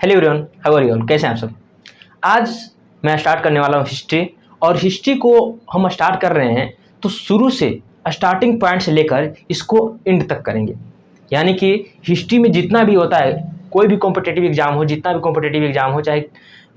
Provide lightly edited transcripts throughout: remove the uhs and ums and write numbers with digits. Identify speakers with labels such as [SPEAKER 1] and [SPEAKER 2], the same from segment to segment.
[SPEAKER 1] Hello everyone, how are you all? कैसे हैं आप सब? आज मैं स्टार्ट करने वाला हूँ हिस्ट्री। और हिस्ट्री को हम स्टार्ट कर रहे हैं तो शुरू से स्टार्टिंग पॉइंट से लेकर इसको एंड तक करेंगे। यानी कि हिस्ट्री में जितना भी होता है, कोई भी कॉम्पिटिटिव एग्जाम हो, जितना भी कॉम्पिटिटिव एग्जाम हो, चाहे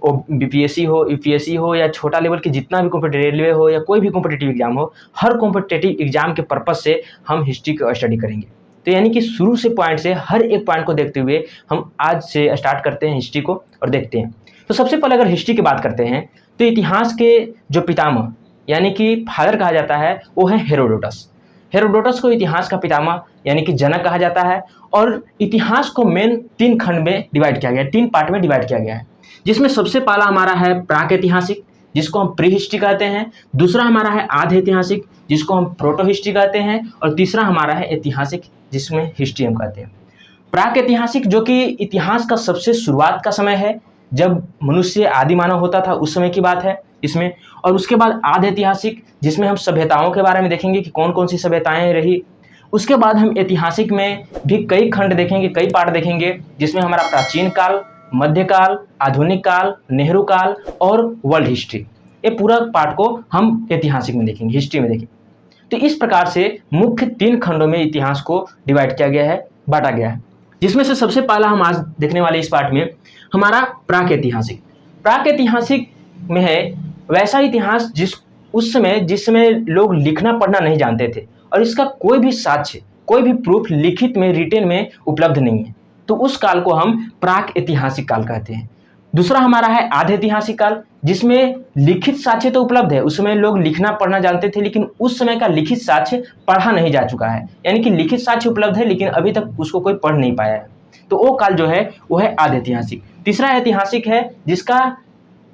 [SPEAKER 1] वो बीपीएससी हो, यूपीएससी हो या छोटा लेवल की जितना भी कॉम्पिटिटिव रेलवे हो या कोई भी कॉम्पिटिटिव एग्जाम हो, हर कॉम्पिटिटिव एग्जाम के पर्पज से हम हिस्ट्री को स्टडी करेंगे। तो यानी कि शुरू से पॉइंट से हर एक पॉइंट को देखते हुए हम आज से स्टार्ट करते हैं हिस्ट्री को और देखते हैं। तो सबसे पहले अगर हिस्ट्री की बात करते हैं तो इतिहास के जो पितामह यानी कि फादर कहा जाता है वो है हेरोडोटस। हेरोडोटस को इतिहास का पितामह यानी कि जनक कहा जाता है। और इतिहास को मेन 3 खंड में डिवाइड किया गया है, 3 पार्ट में डिवाइड किया गया है, जिसमें सबसे पहला हमारा है प्राक ऐतिहासिक जिसको हम प्री हिस्ट्री कहते हैं। दूसरा हमारा है आधे ऐतिहासिक जिसको हम प्रोटो हिस्ट्री कहते हैं। और तीसरा हमारा है ऐतिहासिक जिसमें हिस्ट्री हम कहते हैं। प्राक ऐतिहासिक जो कि इतिहास का सबसे शुरुआत का समय है, जब मनुष्य आदि मानव होता था उस समय की बात है इसमें। और उसके बाद आधे ऐतिहासिक जिसमें हम सभ्यताओं के बारे में देखेंगे कि कौन कौन सी सभ्यताएं रही। उसके बाद हम ऐतिहासिक में भी कई खंड देखेंगे, कई पार्ट देखेंगे, जिसमें हमारा प्राचीन काल, मध्यकाल, आधुनिक काल, नेहरू काल और वर्ल्ड हिस्ट्री, ये पूरा पार्ट को हम ऐतिहासिक में देखेंगे, हिस्ट्री में देखेंगे। तो इस प्रकार से मुख्य 3 खंडों में इतिहास को डिवाइड किया गया है, बांटा गया है, जिसमें से सबसे पहला हम आज देखने वाले इस पार्ट में हमारा प्राक ऐतिहासिक। प्राक ऐतिहासिक में है वैसा इतिहास उस समय जिस समय लोग लिखना पढ़ना नहीं जानते थे और इसका कोई भी साक्ष्य, कोई भी प्रूफ लिखित में, रिटेन में उपलब्ध नहीं है, तो उस काल को हम प्राक ऐतिहासिक काल कहते हैं। दूसरा हमारा है आधे ऐतिहासिक काल जिसमें लिखित साक्ष्य तो उपलब्ध है, उसमें लोग लिखना पढ़ना जानते थे लेकिन उस समय का लिखित साक्ष्य पढ़ा नहीं जा चुका है, यानी कि लिखित साक्ष्य उपलब्ध है लेकिन अभी तक उसको कोई पढ़ नहीं पाया है, तो वो काल जो है वो है आधे ऐतिहासिक। तीसरा ऐतिहासिक है जिसका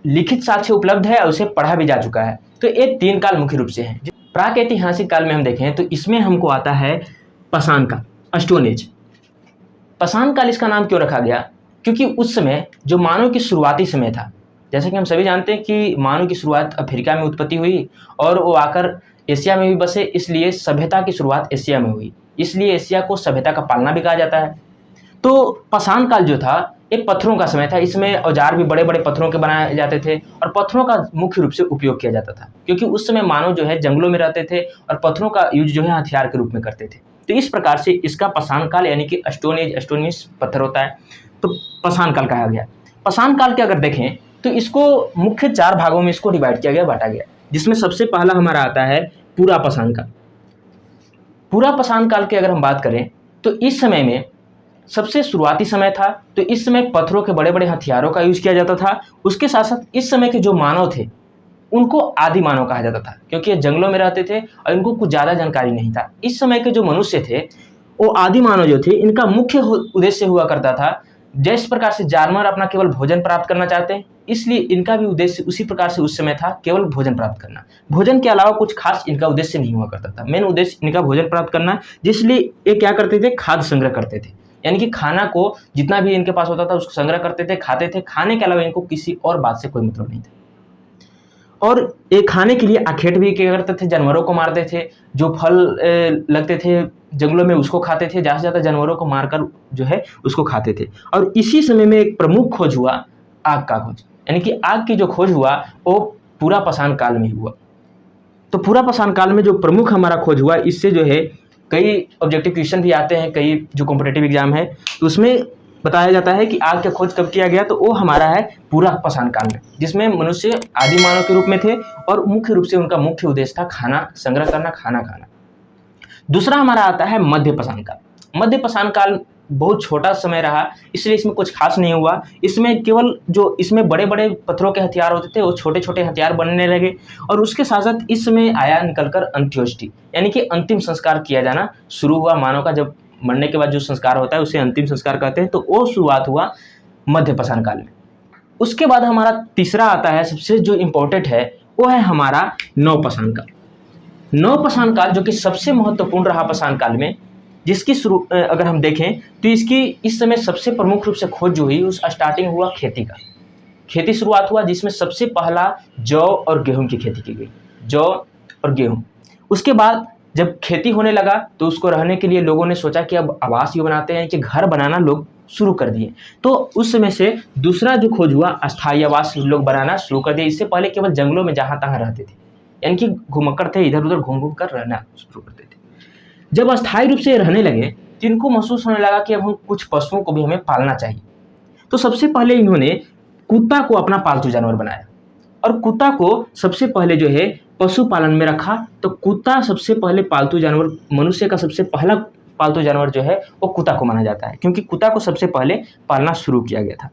[SPEAKER 1] लिखित साक्ष्य उपलब्ध है और उसे पढ़ा भी जा चुका है। तो ये 3 काल मुख्य रूप से हैं। प्राक ऐतिहासिक काल में हम देखें तो इसमें हमको आता है पाषाण काल, स्टोन एज। पाषाण काल इसका नाम क्यों रखा गया? क्योंकि उस समय जो मानव की शुरुआती समय था, जैसे कि हम सभी जानते हैं कि मानव की शुरुआत अफ्रीका में उत्पत्ति हुई और वो आकर एशिया में भी बसे, इसलिए सभ्यता की शुरुआत एशिया में हुई, इसलिए एशिया को सभ्यता का पालना भी कहा जाता है। तो पाषाण काल जो था एक पत्थरों का समय था, इसमें औजार भी बड़े बड़े पत्थरों के बनाए जाते थे और पत्थरों का मुख्य रूप से उपयोग किया जाता था, क्योंकि उस समय मानव जो है जंगलों में रहते थे और पत्थरों का यूज जो है हथियार के रूप में करते थे। तो इस प्रकार से इसका पाषाण काल यानी कि स्टोन एज, स्टोन मींस पत्थर होता है, तो पाषाण काल कहा गया। पाषाण काल के अगर देखें तो इसको मुख्य 4 भागों में इसको डिवाइड किया गया, बांटा गया, जिसमें सबसे पहला हमारा आता है पूरा पाषाण काल। पूरा पाषाण काल की अगर हम बात करें तो इस समय में सबसे शुरुआती समय था, तो इस समय पत्थरों के बड़े बड़े हथियारों का यूज किया जाता था। उसके साथ साथ इस समय के जो मानव थे उनको आदि मानव कहा जाता था, क्योंकि ये जंगलों में रहते थे और इनको कुछ ज़्यादा जानकारी नहीं था। इस समय के जो मनुष्य थे वो आदि मानव जो थे, इनका मुख्य उद्देश्य हुआ करता था, जिस प्रकार से जानवर अपना केवल भोजन प्राप्त करना चाहते हैं, इसलिए इनका भी उद्देश्य उसी प्रकार से उस समय था, केवल भोजन प्राप्त करना। भोजन के अलावा कुछ खास इनका उद्देश्य नहीं हुआ करता था, मेन उद्देश्य इनका भोजन प्राप्त करना, जिसलिए ये क्या करते थे, खाद्य संग्रह करते थे, यानी कि खाना को जितना भी इनके पास होता था उसको संग्रह करते थे, खाते थे। खाने के अलावा इनको किसी और बात से कोई मतलब नहीं था। और ये खाने के लिए आखेट भी क्या करते थे, जानवरों को मारते थे, जो फल लगते थे जंगलों में उसको खाते थे, ज़्यादा से ज़्यादा जानवरों को मारकर जो है उसको खाते थे। और इसी समय में एक प्रमुख खोज हुआ आग का खोज, यानी कि आग की जो खोज हुआ वो पूरा पाषाण काल में हुआ। तो पूरा पाषाण काल में जो प्रमुख हमारा खोज हुआ, इससे जो है कई ऑब्जेक्टिव क्वेश्चन भी आते हैं, कई जो कॉम्पिटिटिव एग्जाम है तो उसमें बताया जाता है कि आग का खोज कब किया गया, तो वो हमारा है पूरा पाषाण काल में, जिसमें मनुष्य आदि मानव के रूप में थे और मुख्य रूप से उनका मुख्य उद्देश्य था खाना संग्रह करना, खाना खाना। दूसरा हमारा आता है मध्य पाषाण काल। मध्य पाषाण काल बहुत छोटा समय रहा, इसलिए इसमें कुछ खास नहीं हुआ। इसमें केवल जो इसमें बड़े बड़े पत्थरों के हथियार होते थे वो छोटे छोटे हथियार बनने लगे। और उसके साथ साथ इस समय आया निकलकर अंत्योष्टि, यानी कि अंतिम संस्कार किया जाना शुरू हुआ। मानव का जब मरने के बाद जो संस्कार होता है उसे अंतिम संस्कार कहते हैं, तो वो शुरुआत हुआ मध्य पाषाण काल में। उसके बाद हमारा तीसरा आता है, सबसे जो इम्पोर्टेंट है वो है हमारा नव पाषाण काल। नव पाषाण काल जो कि सबसे महत्वपूर्ण रहा पाषाण काल में, जिसकी शुरू अगर हम देखें तो इसकी इस समय सबसे प्रमुख रूप से खोज जो हुई उस स्टार्टिंग हुआ खेती का। खेती शुरुआत हुआ जिसमें सबसे पहला जौ और गेहूं की खेती की गई, जौ और गेहूं। उसके बाद जब खेती होने लगा तो उसको रहने के लिए लोगों ने सोचा कि अब आवास ही बनाते हैं, कि घर बनाना लोग शुरू कर दिए। तो उस समय से दूसरा जो खोज हुआ, अस्थायी आवास लोग बनाना शुरू कर दिए। इससे पहले केवल जंगलों में जहाँ तहाँ रहते थे, यानी कि घुमक्कड़ थे, इधर उधर घूम घूम कर रहना शुरू करते थे। जब अस्थायी रूप से रहने लगे तो इनको महसूस होने लगा कि अब हम कुछ पशुओं को भी हमें पालना चाहिए। तो सबसे पहले इन्होंने कुत्ता को अपना पालतू जानवर बनाया, और कुत्ता को सबसे पहले जो है पशुपालन में रखा। तो कुत्ता सबसे पहले पालतू जानवर, मनुष्य का सबसे पहला पालतू जानवर जो है वो कुत्ता को माना जाता है, क्योंकि कुत्ता को सबसे पहले पालना शुरू किया गया था।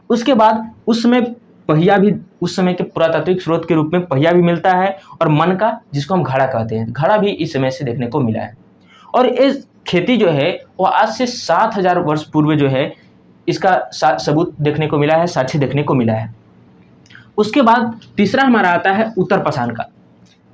[SPEAKER 1] उसके बाद उस समय पहिया भी, उस समय के पुरातात्विक स्रोत के रूप में पहिया भी मिलता है, और मन का, जिसको हम घड़ा कहते हैं, घड़ा भी इस समय से देखने को मिला है। और इस खेती जो है वो आज से 7000 वर्ष पूर्व जो है इसका सबूत देखने को मिला है, साक्ष्य देखने को मिला है। उसके बाद तीसरा हमारा आता है उत्तर पाषाण काल।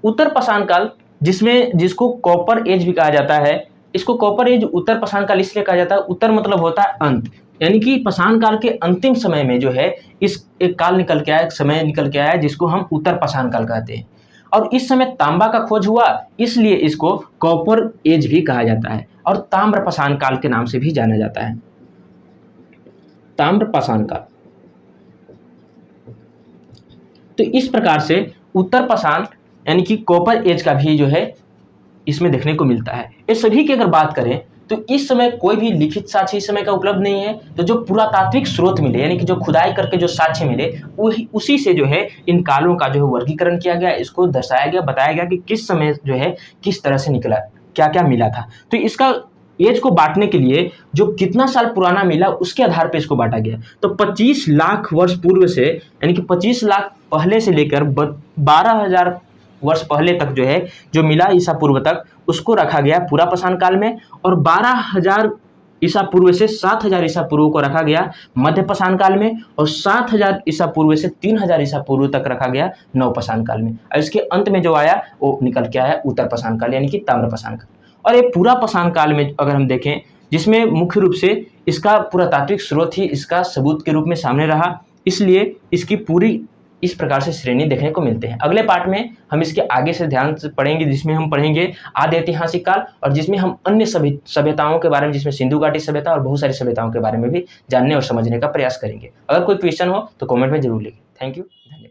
[SPEAKER 1] उत्तर पाषाण काल जिसको कॉपर एज भी कहा जाता है। इसको कॉपर एज, उत्तर पाषाण काल इसलिए कहा जाता है, उत्तर मतलब होता है अंत, यानी कि पाषाण काल के अंतिम समय में जो है इस एक काल निकल के आया, एक समय निकल के आया, जिसको हम उत्तर पाषाण काल कहते हैं। और इस समय तांबा का खोज हुआ, इसलिए इसको कॉपर एज भी कहा जाता है, और ताम्र पाषाण काल के नाम से भी जाना जाता है, ताम्र पाषाण काल। तो इस प्रकार से उत्तर पाषाण यानी कि कॉपर एज का भी जो है इसमें देखने को मिलता है। इस सभी की अगर बात करें तो इस समय कोई भी लिखित साक्ष्य इस समय का उपलब्ध नहीं है। तो जो पुरातात्विक स्रोत मिले, यानी कि जो खुदाई करके जो साक्ष्य मिले, वही उसी से जो है इन कालों का जो है वर्गीकरण किया गया, इसको दर्शाया गया, बताया गया कि किस समय जो है किस तरह से निकला, क्या क्या मिला था। तो इसका एज को बांटने के लिए जो कितना साल पुराना मिला उसके आधार पर इसको बांटा गया। तो 25 लाख वर्ष पूर्व से, यानी कि 25 लाख पहले से लेकर 12,000 वर्ष पहले तक जो है जो मिला ईसा पूर्व तक, उसको रखा गया पूरा पाषाण काल में। और 12,000 ईसा पूर्व से 7,000 ईसा पूर्व को रखा गया मध्य पाषाण काल में, और 7,000 ईसा पूर्व से 3,000 ईसा पूर्व तक रखा गया नव पाषाण काल में। और इसके अंत में जो आया वो निकल के आया उत्तर पाषाण काल, यानी कि ताम्र पाषाण काल। और ये पूरा पाषाण काल में अगर हम देखें, जिसमें मुख्य रूप से इसका पुरातात्विक स्रोत ही इसका सबूत के रूप में सामने रहा, इसलिए इसकी पूरी इस प्रकार से श्रेणी देखने को मिलते हैं। अगले पार्ट में हम इसके आगे से ध्यान से पढ़ेंगे, जिसमें हम पढ़ेंगे आदि ऐतिहासिक काल, और जिसमें हम अन्य सभी सभ्यताओं के बारे में, जिसमें सिंधु घाटी सभ्यता और बहुत सारी सभ्यताओं के बारे में भी जानने और समझने का प्रयास करेंगे। अगर कोई क्वेश्चन हो तो कमेंट में जरूर लिखें। थैंक यू, धन्यवाद।